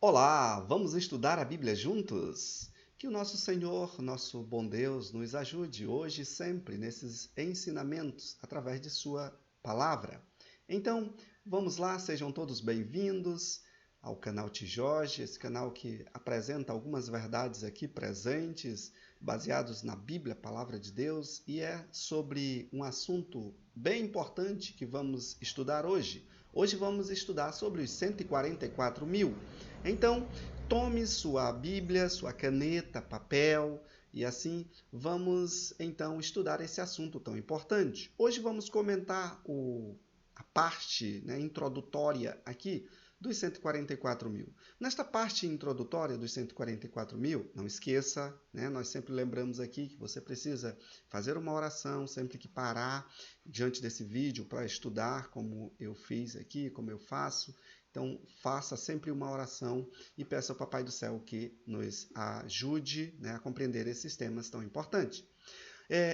Olá, vamos estudar a Bíblia juntos? Que o nosso Senhor, nosso bom Deus, nos ajude hoje e sempre nesses ensinamentos através de Sua palavra. Então, vamos lá, sejam todos bem-vindos ao canal Tijoge, esse canal que apresenta algumas verdades aqui presentes, baseados na Bíblia, palavra de Deus, e é sobre um assunto bem importante que vamos estudar hoje. Hoje vamos estudar sobre os 144 mil. Então, tome sua Bíblia, sua caneta, papel e assim vamos então estudar esse assunto tão importante. Hoje vamos comentar a parte introdutória aqui dos 144 mil. Nesta parte introdutória dos 144 mil, não esqueça, nós sempre lembramos aqui que você precisa fazer uma oração sempre que parar diante desse vídeo para estudar, como eu fiz aqui, como eu faço. Então, faça sempre uma oração e peça ao Papai do Céu que nos ajude a compreender esses temas tão importantes.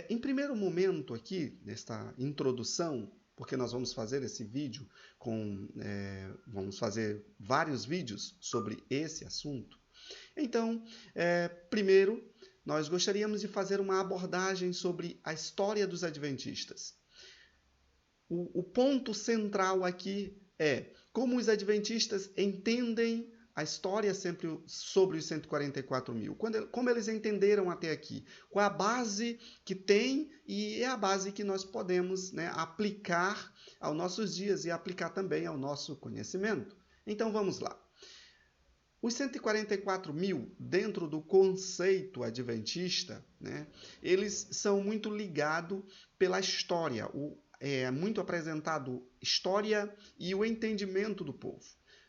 Em primeiro momento aqui, nesta introdução, porque nós vamos fazer esse vídeo vamos fazer vários vídeos sobre esse assunto. Então, primeiro, nós gostaríamos de fazer uma abordagem sobre a história dos adventistas. O ponto central aqui é como os adventistas entendem a história sempre sobre os 144 mil. Como eles entenderam até aqui. Qual a base que tem e é a base que nós podemos aplicar aos nossos dias e aplicar também ao nosso conhecimento. Então vamos lá. Os 144 mil, dentro do conceito adventista, eles são muito ligados pela história. É muito apresentado história e o entendimento do povo.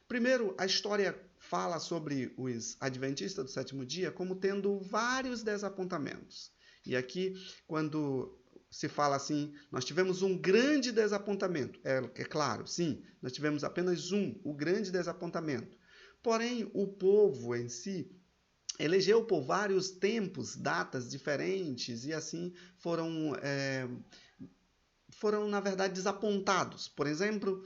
Primeiro, a história fala sobre os adventistas do sétimo dia como tendo vários desapontamentos. E aqui, quando se fala assim, nós tivemos um grande desapontamento. É claro, sim, nós tivemos apenas o grande desapontamento. Porém, o povo em si elegeu por vários tempos, datas diferentes, e assim foram, na verdade, desapontados. Por exemplo,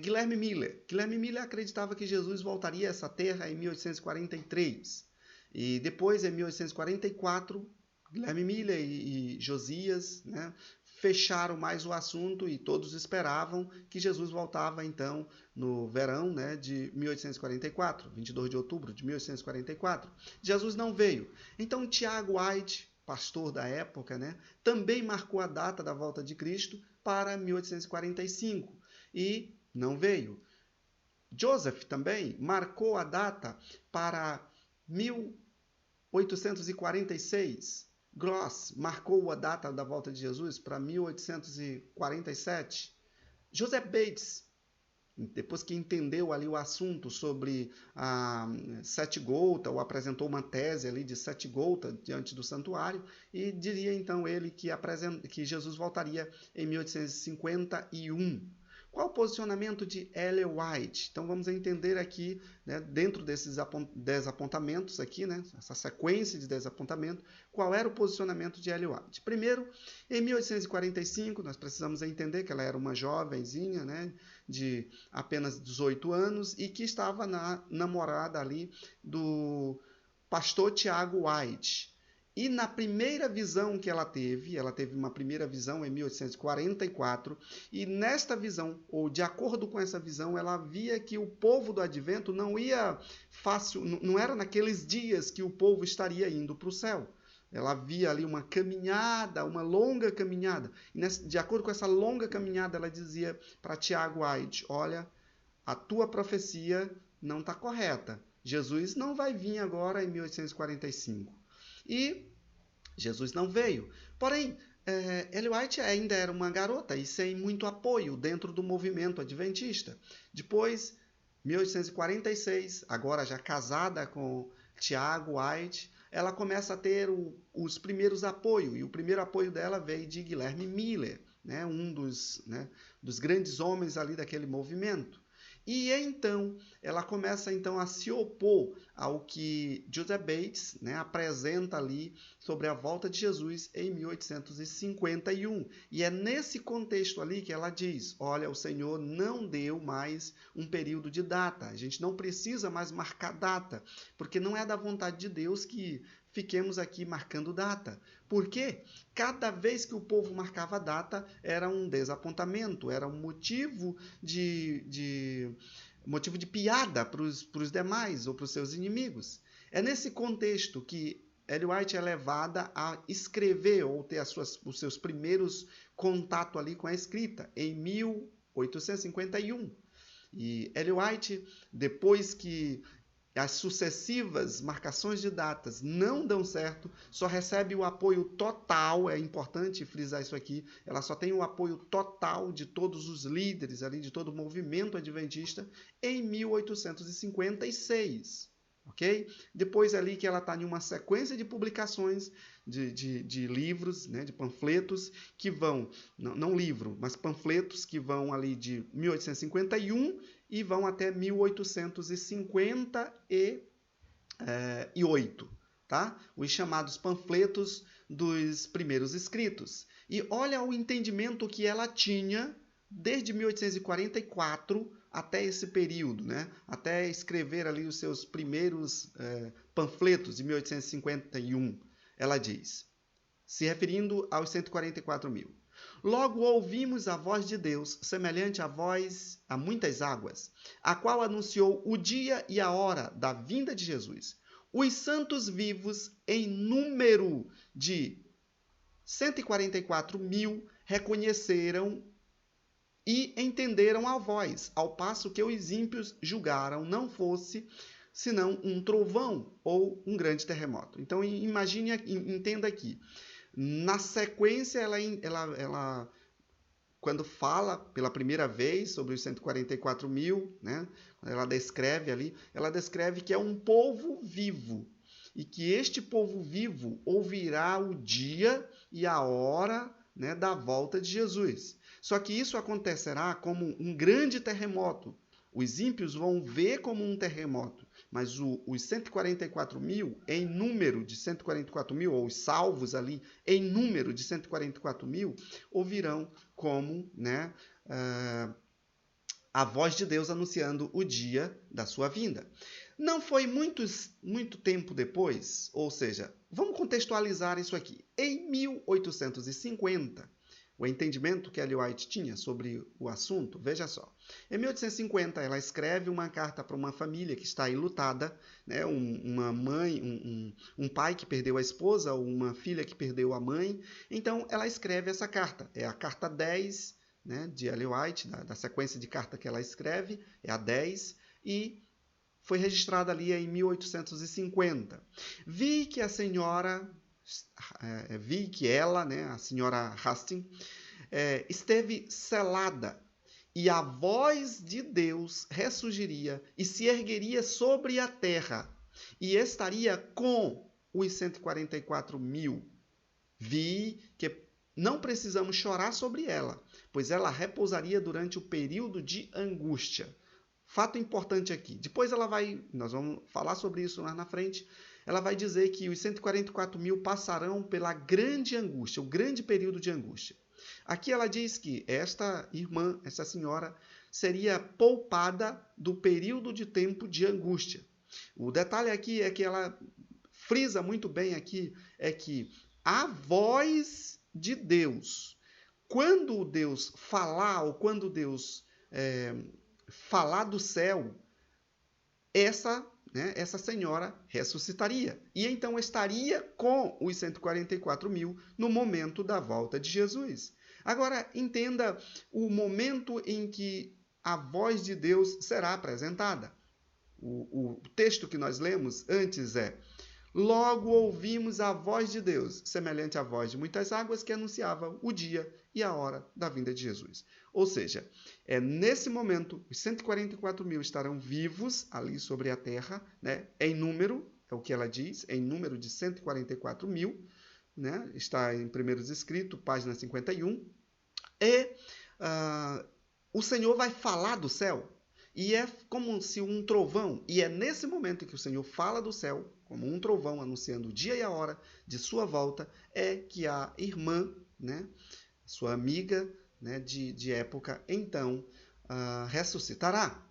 Guilherme Miller. Guilherme Miller acreditava que Jesus voltaria a essa terra em 1843. E depois, em 1844, Guilherme Miller e Josias fecharam mais o assunto e todos esperavam que Jesus voltava, então, no verão de 1844, 22 de outubro de 1844. Jesus não veio. Então, Tiago White, pastor da época, também marcou a data da volta de Cristo para 1845 e não veio. Joseph também marcou a data para 1846. Gross marcou a data da volta de Jesus para 1847. Joseph Bates, depois que entendeu ali o assunto sobre a sete gota, ou apresentou uma tese ali de sete gota diante do santuário, e diria então ele que Jesus voltaria em 1851. Qual o posicionamento de Ellen White? Então vamos entender aqui, dentro desses desapontamentos aqui, essa sequência de desapontamento, qual era o posicionamento de Ellen White. Primeiro, em 1845, nós precisamos entender que ela era uma jovenzinha, de apenas 18 anos e que estava namorada ali do pastor Tiago White. E na primeira visão que ela teve uma primeira visão em 1844, e nesta visão, ou de acordo com essa visão, ela via que o povo do advento não ia fácil, não era naqueles dias que o povo estaria indo para o céu. Ela via ali uma caminhada, uma longa caminhada. E de acordo com essa longa caminhada, ela dizia para Tiago White, olha, a tua profecia não está correta. Jesus não vai vir agora em 1845. E Jesus não veio. Porém, Ellen White ainda era uma garota e sem muito apoio dentro do movimento adventista. Depois, 1846, agora já casada com Tiago White, ela começa a ter os primeiros apoios. E o primeiro apoio dela veio de Guilherme Miller, um dos grandes homens ali daquele movimento. E então, ela começa então a se opor ao que Joseph Bates, né, apresenta ali sobre a volta de Jesus em 1851. E é nesse contexto ali que ela diz, olha, o Senhor não deu mais um período de data, a gente não precisa mais marcar data, porque não é da vontade de Deus que fiquemos aqui marcando data. Por quê? Cada vez que o povo marcava data, era um desapontamento, era um motivo de piada para os demais ou para os seus inimigos. É nesse contexto que Ellen White é levada a escrever ou ter os seus primeiros contatos ali com a escrita, em 1851. E Ellen White, depois que as sucessivas marcações de datas não dão certo, só recebe o apoio total, é importante frisar isso aqui, ela só tem o apoio total de todos os líderes ali, de todo o movimento adventista, em 1856. Ok? Depois ali que ela está em uma sequência de publicações de livros, né, de panfletos, que vão, não livro, mas panfletos que vão ali de 1851 e vão até 1858, tá? Os chamados panfletos dos primeiros escritos. E olha o entendimento que ela tinha desde 1844 até esse período, né? Até escrever ali os seus primeiros panfletos de 1851. Ela diz, se referindo aos 144.000, logo ouvimos a voz de Deus, semelhante à voz a muitas águas, a qual anunciou o dia e a hora da vinda de Jesus. Os santos vivos, em número de 144.000, reconheceram e entenderam a voz, ao passo que os ímpios julgaram não fosse senão um trovão ou um grande terremoto. Então, imagine, entenda aqui. Na sequência, ela quando fala pela primeira vez sobre os 144.000, né, ela descreve ali, ela descreve que é um povo vivo e que este povo vivo ouvirá o dia e a hora, né, da volta de Jesus. Só que isso acontecerá como um grande terremoto. Os ímpios vão ver como um terremoto, mas os 144.000, em número de 144.000, ou os salvos ali, em número de 144.000, ouvirão como, né, a voz de Deus anunciando o dia da sua vinda. Não foi muito tempo depois, ou seja, vamos contextualizar isso aqui. Em 1850, o entendimento que Ellen White tinha sobre o assunto, veja só. Em 1850, ela escreve uma carta para uma família que está enlutada, né? Uma mãe, um pai que perdeu a esposa, ou uma filha que perdeu a mãe. Então, ela escreve essa carta. É a carta 10, né, de Ellen White, da sequência de carta que ela escreve, é a 10, e foi registrada ali em 1850. Vi que ela, né, a senhora Hastings, esteve selada, e a voz de Deus ressurgiria e se ergueria sobre a terra, e estaria com os 144.000. Vi que não precisamos chorar sobre ela, pois ela repousaria durante o período de angústia. Fato importante aqui. Depois nós vamos falar sobre isso lá na frente, ela vai dizer que os 144.000 passarão pela grande angústia, o grande período de angústia. Aqui ela diz que esta irmã, essa senhora, seria poupada do período de tempo de angústia. O detalhe aqui é que ela frisa muito bem aqui, é que a voz de Deus, quando Deus falar, ou quando Deus falar do céu, essa senhora ressuscitaria. E então estaria com os 144.000 no momento da volta de Jesus. Agora, entenda o momento em que a voz de Deus será apresentada. O texto que nós lemos antes é: logo ouvimos a voz de Deus, semelhante à voz de muitas águas, que anunciava o dia e a hora da vinda de Jesus. Ou seja, nesse momento, os 144.000 estarão vivos ali sobre a terra, né? Em número, é o que ela diz, em número de 144.000, né? Está em Primeiros Escritos, página 51. E o Senhor vai falar do céu. e é como se um trovão, e é nesse momento que o Senhor fala do céu, como um trovão anunciando o dia e a hora de sua volta, é que a irmã, né, sua amiga, né, de época, então ressuscitará.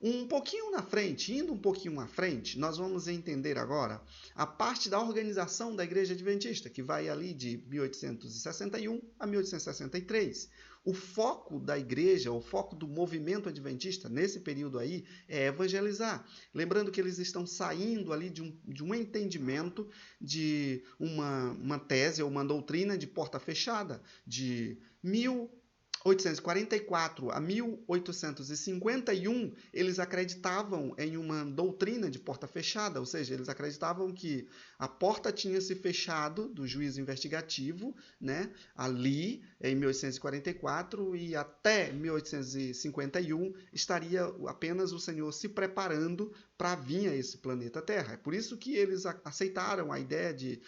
Um pouquinho na frente, indo um pouquinho à frente, nós vamos entender agora a parte da organização da Igreja Adventista, que vai ali de 1861 a 1863. O foco da igreja, o foco do movimento adventista nesse período aí é evangelizar. Lembrando que eles estão saindo ali de um entendimento de uma tese ou uma doutrina de porta fechada, de 1844 a 1851, eles acreditavam em uma doutrina de porta fechada, ou seja, eles acreditavam que a porta tinha se fechado do juízo investigativo, né, ali em 1844, e até 1851 estaria apenas o Senhor se preparando para vir a esse planeta Terra. É por isso que eles aceitaram a ideia de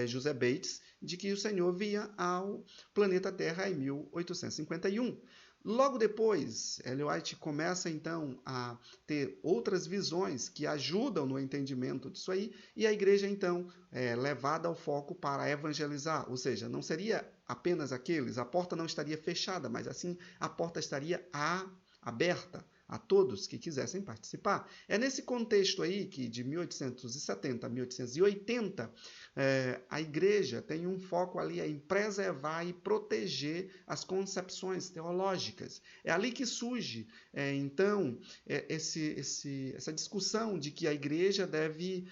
José Bates de que o Senhor vinha ao planeta Terra em 1851. Logo depois, Ellen White começa então a ter outras visões que ajudam no entendimento disso aí, e a igreja então é levada ao foco para evangelizar, ou seja, não seria apenas aqueles, a porta não estaria fechada, mas assim a porta estaria aberta a todos que quisessem participar. É nesse contexto aí que de 1870 a 1880 a igreja tem um foco ali em preservar e proteger as concepções teológicas. É ali que surge, então, essa discussão de que a igreja deve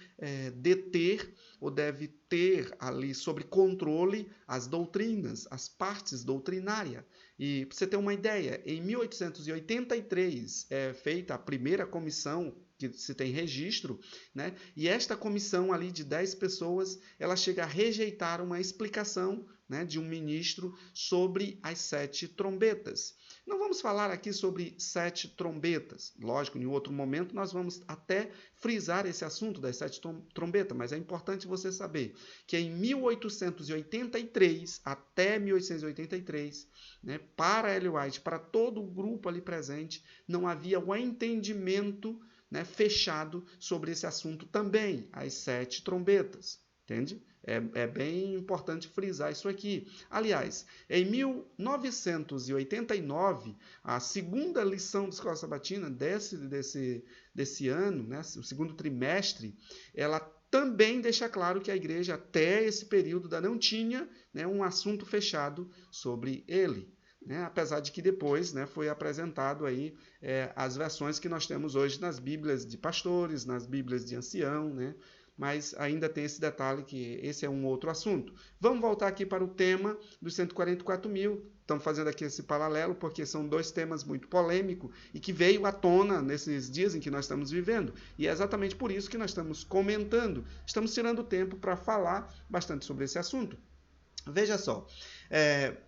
deter ou deve ter ali sob controle as doutrinas, as partes doutrinárias. E para você ter uma ideia, em 1883 é feita a primeira comissão que se tem registro, né? E esta comissão ali de 10 pessoas, ela chega a rejeitar uma explicação, né, de um ministro sobre as 7 trombetas. Não vamos falar aqui sobre 7 trombetas. Lógico, em outro momento nós vamos até frisar esse assunto das 7 trombetas, mas é importante você saber que em 1883 até 1883, né, para Ellen White, para todo o grupo ali presente, não havia um entendimento, né, fechado sobre esse assunto também, as 7 trombetas. Entende? É bem importante frisar isso aqui. Aliás, em 1989, a segunda lição da Escola Sabatina desse ano, né, o segundo trimestre, ela também deixa claro que a igreja até esse período ainda não tinha, né, um assunto fechado sobre ele. Né? Apesar de que depois, né, foi apresentado aí as versões que nós temos hoje nas Bíblias de pastores, nas Bíblias de ancião, né? Mas ainda tem esse detalhe que esse é um outro assunto. Vamos voltar aqui para o tema dos 144 mil. Estamos fazendo aqui esse paralelo porque são 2 temas muito polêmicos e que veio à tona nesses dias em que nós estamos vivendo. E é exatamente por isso que nós estamos comentando, estamos tirando tempo para falar bastante sobre esse assunto. Veja só,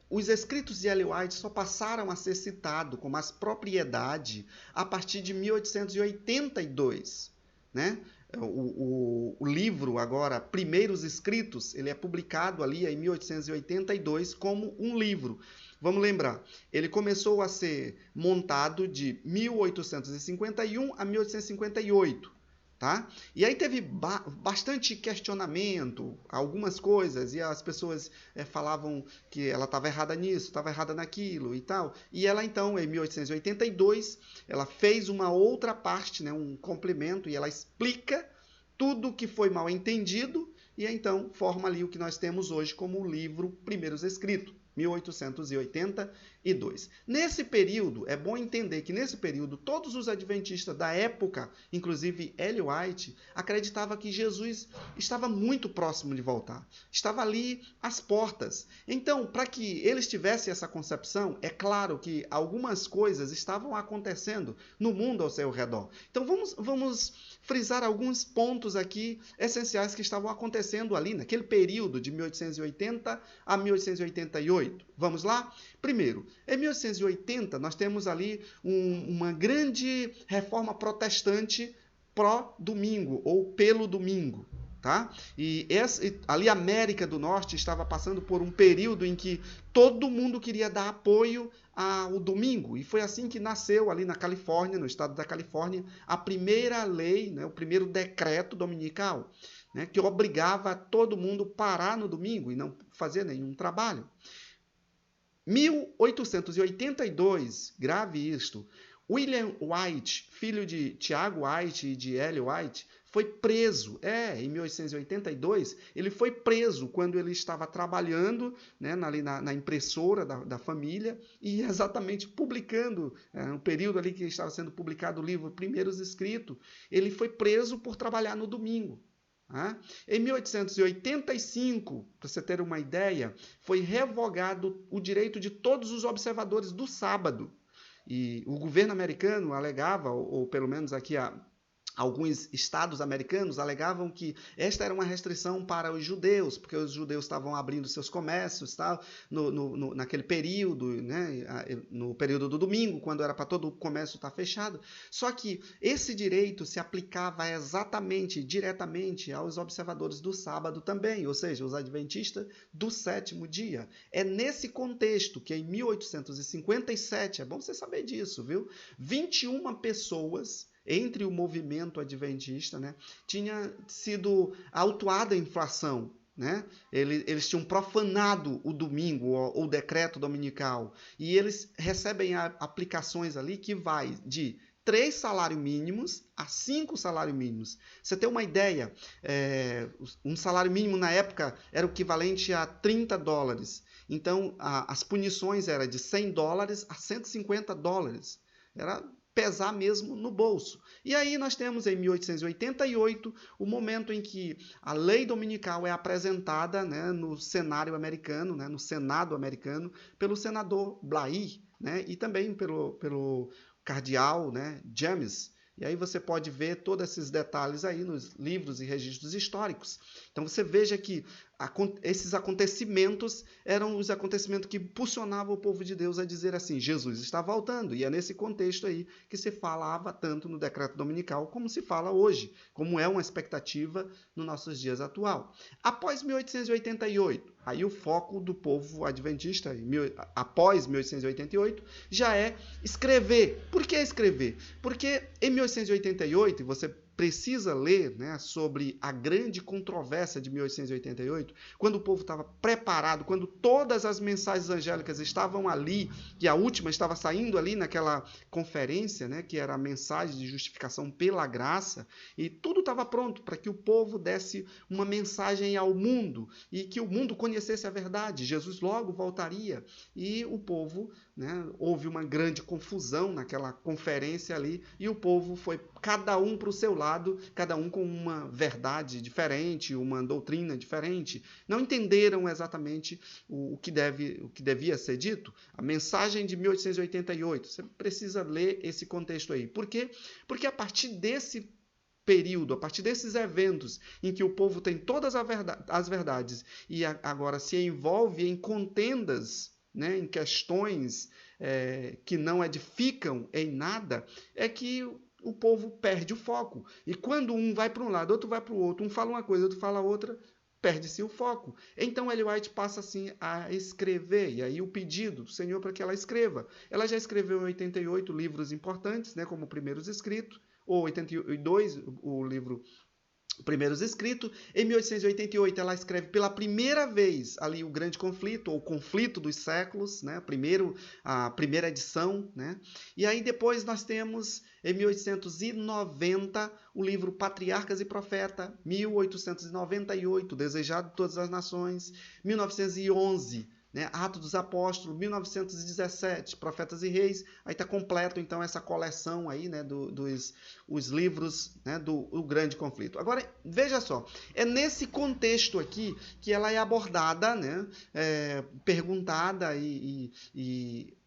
os escritos de Ellen White só passaram a ser citados com mais propriedade a partir de 1882, né? O livro, agora, Primeiros Escritos, ele é publicado ali em 1882 como um livro. Vamos lembrar, ele começou a ser montado de 1851 a 1858. Tá? E aí teve bastante questionamento, algumas coisas, e as pessoas falavam que ela estava errada nisso, estava errada naquilo e tal. E ela então, em 1882, ela fez uma outra parte, né, um complemento, e ela explica tudo o que foi mal entendido, e então forma ali o que nós temos hoje como o livro Primeiros Escritos. 1882. Nesse período, é bom entender que nesse período, todos os adventistas da época, inclusive Ellen White, acreditavam que Jesus estava muito próximo de voltar. Estava ali às portas. Então, para que eles tivessem essa concepção, é claro que algumas coisas estavam acontecendo no mundo ao seu redor. Então, vamos frisar alguns pontos aqui essenciais que estavam acontecendo ali, naquele período de 1880 a 1888. Vamos lá? Primeiro, em 1880, nós temos ali uma grande reforma protestante pró-domingo, ou pelo domingo. Tá? E ali a América do Norte estava passando por um período em que todo mundo queria dar apoio o domingo. E foi assim que nasceu ali na Califórnia, no estado da Califórnia, a primeira lei, né, o primeiro decreto dominical, né, que obrigava todo mundo a parar no domingo e não fazer nenhum trabalho. 1882, grave isto, William White, filho de Tiago White e de Ellen White, foi preso. Em 1882, ele foi preso quando ele estava trabalhando, né, ali na impressora da família e exatamente publicando, no período ali que estava sendo publicado o livro Primeiros Escritos, ele foi preso por trabalhar no domingo. Em 1885, para você ter uma ideia, foi revogado o direito de todos os observadores do sábado. E o governo americano alegava, ou pelo menos aqui alguns estados americanos alegavam que esta era uma restrição para os judeus, porque os judeus estavam abrindo seus comércios naquele período, né, no período do domingo, quando era para todo o comércio estar fechado. Só que esse direito se aplicava diretamente aos observadores do sábado também, ou seja, os adventistas do sétimo dia. É nesse contexto que em 1857, é bom você saber disso, viu? 21 pessoas entre o movimento adventista, né, tinha sido autuada a infração. Né? Eles tinham profanado o domingo, o decreto dominical, e eles recebem aplicações ali que vai de 3 salários mínimos a 5 salários mínimos. Você tem uma ideia, um salário mínimo na época era o equivalente a $30. Então, as punições eram de $100 a $150. Era pesar mesmo no bolso. E aí nós temos em 1888 o momento em que a lei dominical é apresentada, né, no cenário americano, né, no Senado americano, pelo senador Blair, né, e também pelo cardeal, né, James. E aí você pode ver todos esses detalhes aí nos livros e registros históricos. Então você veja que esses acontecimentos eram os acontecimentos que impulsionavam o povo de Deus a dizer assim, Jesus está voltando. E é nesse contexto aí que se falava tanto no decreto dominical como se fala hoje, como é uma expectativa nos nossos dias atual. Após 1888, aí o foco do povo adventista, após 1888, já é escrever. Por que escrever? Porque em 1888, e você precisa ler, né, sobre a grande controvérsia de 1888, quando o povo estava preparado, quando todas as mensagens angélicas estavam ali, e a última estava saindo ali naquela conferência, né, que era a mensagem de justificação pela graça, e tudo estava pronto para que o povo desse uma mensagem ao mundo, e que o mundo conhecesse a verdade. Jesus logo voltaria, e o povo, né, houve uma grande confusão naquela conferência ali, e o povo foi cada um para o seu lado, cada um com uma verdade diferente, uma doutrina diferente. Não entenderam exatamente o que devia ser dito. A mensagem de 1888, você precisa ler esse contexto aí. Por quê? Porque a partir desse período, a partir desses eventos em que o povo tem todas as verdades e agora se envolve em contendas, né, em questões que não edificam em nada, é que o povo perde o foco. E quando um vai para um lado, outro vai para o outro, um fala uma coisa, outro fala outra, perde-se o foco. Então Ellen White passa assim a escrever, e aí o pedido do Senhor para que ela escreva. Ela já escreveu em 88 livros importantes, né, como Primeiros Escritos, ou 82, o livro Primeiros Escritos. Em 1888 ela escreve pela primeira vez ali o Grande Conflito, ou Conflito dos Séculos, né? A primeira edição, né? E aí depois nós temos em 1890 o livro Patriarcas e Profeta, 1898 Desejado de Todas as Nações, 1911 né, Atos dos Apóstolos, 1917, Profetas e Reis, aí está completo então essa coleção aí, né, dos livros, né, do Grande Conflito. Agora, veja só, é nesse contexto aqui que ela é abordada, né, perguntada e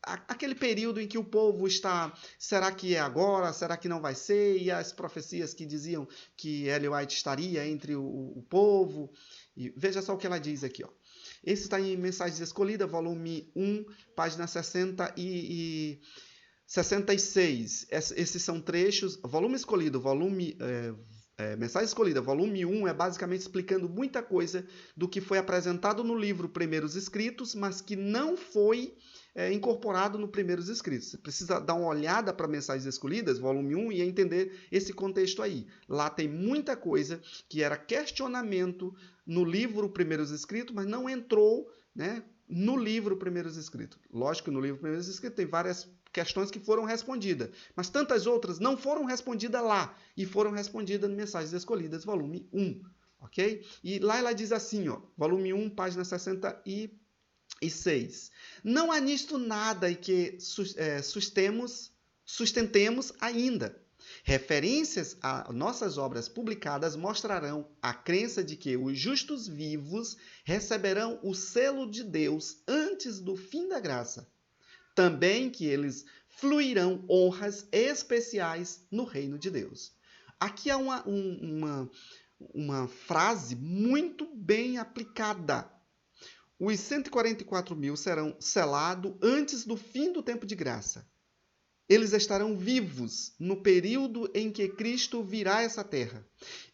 aquele período em que o povo está, será que é agora, será que não vai ser, e as profecias que diziam que Ellen White estaria entre o povo, e veja só o que ela diz aqui, ó. Esse está em Mensagens Escolhidas, volume 1, página 60 e 66. Esses são trechos. Volume escolhido, Mensagem Escolhida, volume 1, é basicamente explicando muita coisa do que foi apresentado no livro Primeiros Escritos, mas que não foi incorporado no Primeiros Escritos. Você precisa dar uma olhada para Mensagens Escolhidas, volume 1, e entender esse contexto aí. Lá tem muita coisa que era questionamento no livro Primeiros Escritos, mas não entrou, né, no livro Primeiros Escritos. Lógico que no livro Primeiros Escritos tem várias questões que foram respondidas, mas tantas outras não foram respondidas lá e foram respondidas em Mensagens Escolhidas, volume 1, ok? E lá ela diz assim, ó, volume 1, página 66. Não há nisto nada que sustentemos ainda. Referências a nossas obras publicadas mostrarão a crença de que os justos vivos receberão o selo de Deus antes do fim da graça. Também que eles fluirão honras especiais no reino de Deus. Aqui há uma frase muito bem aplicada. Os 144 mil serão selados antes do fim do tempo de graça. Eles estarão vivos no período em que Cristo virá a essa terra.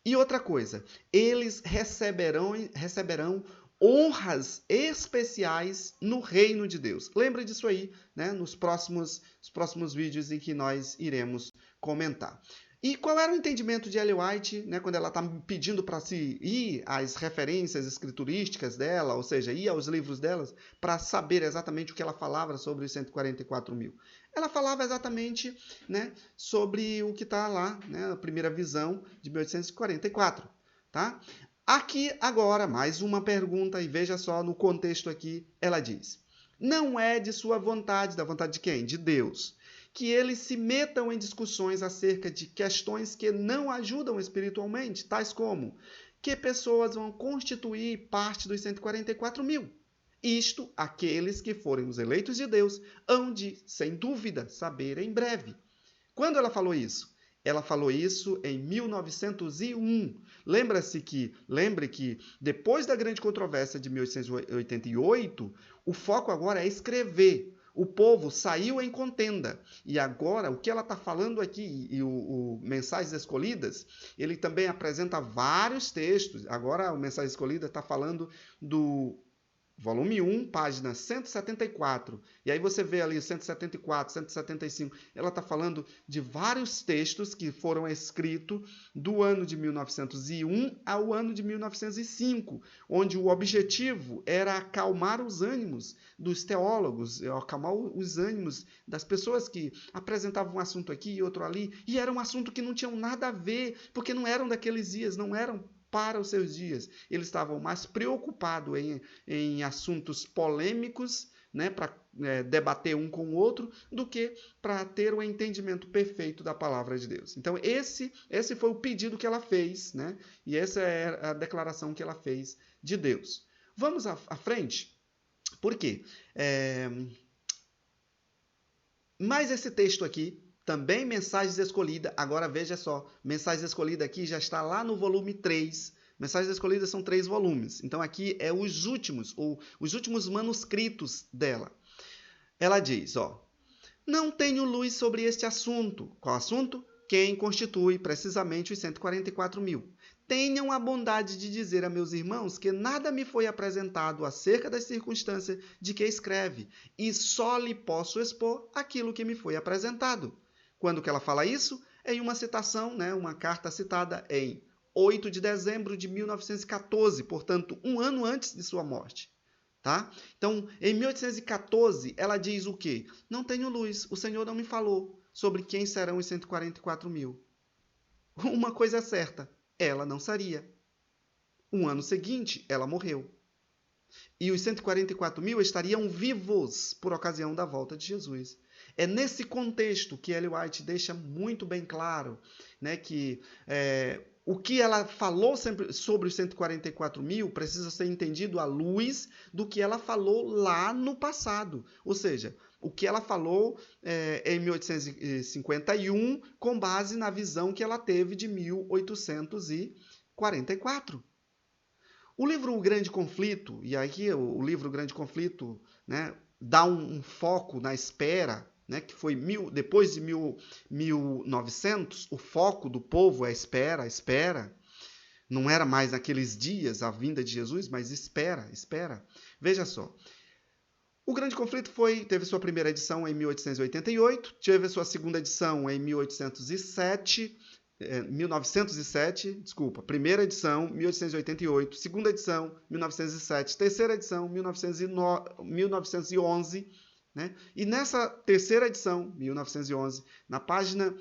E outra coisa, eles receberão honras especiais no reino de Deus. Lembra disso aí, né? Nos próximos vídeos em que nós iremos comentar. E qual era o entendimento de Ellen White, né, quando ela está pedindo para se ir às referências escriturísticas dela, ou seja, ir aos livros delas, para saber exatamente o que ela falava sobre os 144 mil? Ela falava exatamente, né, sobre o que está lá, né, a primeira visão de 1844. Tá? Aqui, agora, mais uma pergunta, e veja só no contexto aqui, ela diz: não é de sua vontade, da vontade de quem? De Deus, que eles se metam em discussões acerca de questões que não ajudam espiritualmente, tais como que pessoas vão constituir parte dos 144 mil. Isto, aqueles que forem os eleitos de Deus, hão de, sem dúvida, saber em breve. Quando ela falou isso? Ela falou isso em 1901. Lembre que depois da grande controvérsia de 1888, o foco agora é escrever. O povo saiu em contenda. E agora, o que ela está falando aqui, e o Mensagens Escolhidas, ele também apresenta vários textos. Agora, o Mensagens Escolhidas está falando do volume 1, página 174. E aí você vê ali 174, 175. Ela está falando de vários textos que foram escritos do ano de 1901 ao ano de 1905, onde o objetivo era acalmar os ânimos dos teólogos, acalmar os ânimos das pessoas que apresentavam um assunto aqui e outro ali, e era um assunto que não tinha nada a ver, porque não eram daqueles dias, não eram para os seus dias. Eles estavam mais preocupados em assuntos polêmicos, né, para debater um com o outro, do que para ter o entendimento perfeito da palavra de Deus. Então, esse foi o pedido que ela fez, né, e essa é a declaração que ela fez de Deus. Vamos à frente? Por quê? Mais esse texto aqui, também Mensagens Escolhidas. Agora veja só, Mensagens Escolhidas aqui já está lá no volume 3. Mensagens Escolhidas são 3 volumes. Então aqui é os últimos manuscritos dela. Ela diz, ó: não tenho luz sobre este assunto. Qual assunto? Quem constitui precisamente os 144 mil. Tenham a bondade de dizer a meus irmãos que nada me foi apresentado acerca das circunstâncias de que escreve, e só lhe posso expor aquilo que me foi apresentado. Quando que ela fala isso? Em uma citação, né, uma carta citada em 8 de dezembro de 1914, portanto, um ano antes de sua morte. Tá? Então, em 1814, ela diz o quê? Não tenho luz, o Senhor não me falou sobre quem serão os 144 mil. Uma coisa é certa, ela não seria. Um ano seguinte, ela morreu. E os 144 mil estariam vivos por ocasião da volta de Jesus. É nesse contexto que Ellen White deixa muito bem claro, né, que o que ela falou sempre sobre os 144 mil precisa ser entendido à luz do que ela falou lá no passado. Ou seja, o que ela falou em 1851 com base na visão que ela teve de 1844. O livro O Grande Conflito, e aqui o livro O Grande Conflito, né, dá um foco na espera, né, que foi depois de 1900, o foco do povo é a espera. Não era mais naqueles dias a vinda de Jesus, mas espera. Veja só. O Grande Conflito teve sua primeira edição em 1888, teve sua segunda edição em 1907, desculpa, primeira edição 1888, segunda edição 1907, terceira edição 1911, né? E nessa terceira edição, 1911, na página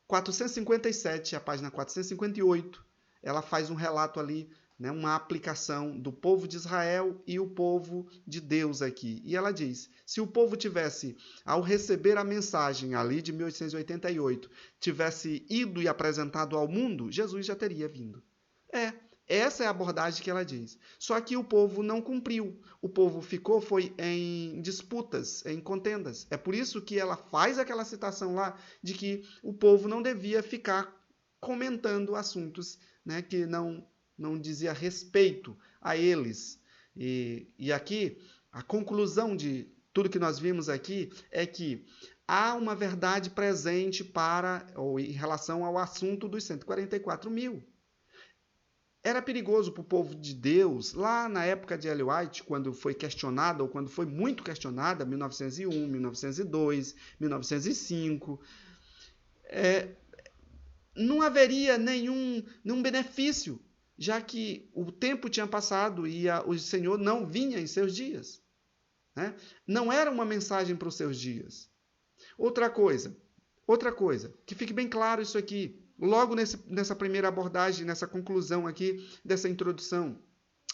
457, a página 458, ela faz um relato ali, né, uma aplicação do povo de Israel e o povo de Deus aqui. E ela diz, se o povo tivesse, ao receber a mensagem ali de 1888, tivesse ido e apresentado ao mundo, Jesus já teria vindo. Essa é a abordagem que ela diz. Só que o povo não cumpriu. O povo foi em disputas, em contendas. É por isso que ela faz aquela citação lá de que o povo não devia ficar comentando assuntos, né, que não dizia respeito a eles. E aqui, a conclusão de tudo que nós vimos aqui é que há uma verdade presente em relação ao assunto dos 144 mil. Era perigoso para o povo de Deus, lá na época de Ellen White, quando foi questionada, ou quando foi muito questionada, 1901, 1902, 1905, não haveria nenhum benefício, já que o tempo tinha passado e o Senhor não vinha em seus dias. Né? Não era uma mensagem para os seus dias. Outra coisa, que fique bem claro isso aqui, logo nessa primeira abordagem, nessa conclusão aqui dessa introdução,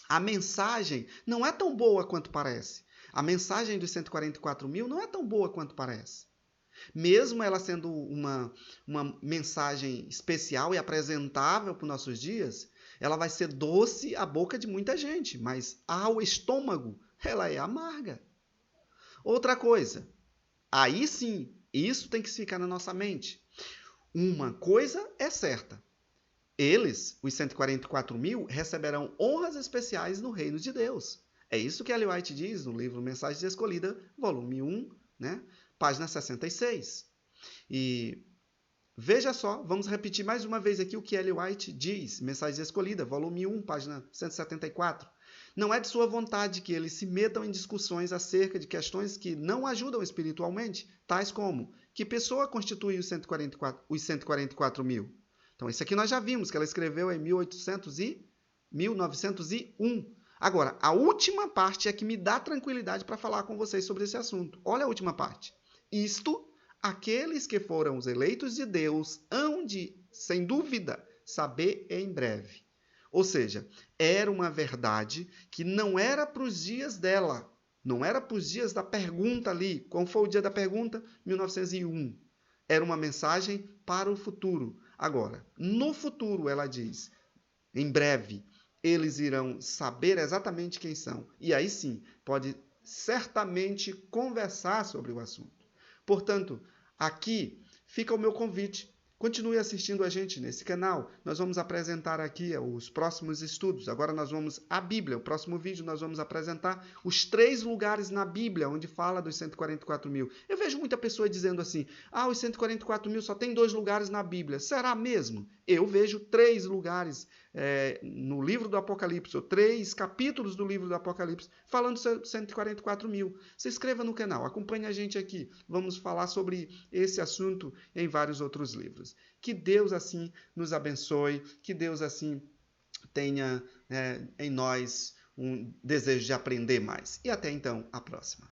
a mensagem não é tão boa quanto parece. A mensagem dos 144 mil não é tão boa quanto parece. Mesmo ela sendo uma mensagem especial e apresentável para os nossos dias, ela vai ser doce à boca de muita gente, mas ao estômago ela é amarga. Outra coisa, aí sim, isso tem que ficar na nossa mente. Uma coisa é certa. Eles, os 144 mil, receberão honras especiais no reino de Deus. É isso que Ellen White diz no livro Mensagens Escolhidas, volume 1, né? Página 66. E veja só, vamos repetir mais uma vez aqui o que Ellen White diz, Mensagens Escolhidas, volume 1, página 174. Não é de sua vontade que eles se metam em discussões acerca de questões que não ajudam espiritualmente, tais como que pessoa constitui os 144 mil? Então, isso aqui nós já vimos, que ela escreveu em 1901. Agora, a última parte é que me dá tranquilidade para falar com vocês sobre esse assunto. Olha a última parte. Isto, aqueles que foram os eleitos de Deus hão de, sem dúvida, saber em breve. Ou seja, era uma verdade que não era para os dias dela, não era para os dias da pergunta ali. Qual foi o dia da pergunta? 1901. Era uma mensagem para o futuro. Agora, no futuro, ela diz, em breve, eles irão saber exatamente quem são. E aí sim, pode certamente conversar sobre o assunto. Portanto, aqui fica o meu convite. Continue assistindo a gente nesse canal. Nós vamos apresentar aqui os próximos estudos. Agora nós vamos à Bíblia. O próximo vídeo nós vamos apresentar os 3 lugares na Bíblia onde fala dos 144 mil. Eu vejo muita pessoa dizendo assim, os 144 mil só tem 2 lugares na Bíblia. Será mesmo? Eu vejo 3 lugares no livro do Apocalipse, ou 3 capítulos do livro do Apocalipse, falando sobre 144 mil. Se inscreva no canal, acompanhe a gente aqui. Vamos falar sobre esse assunto em vários outros livros. Que Deus assim nos abençoe, que Deus assim tenha em nós um desejo de aprender mais. E até então, a próxima.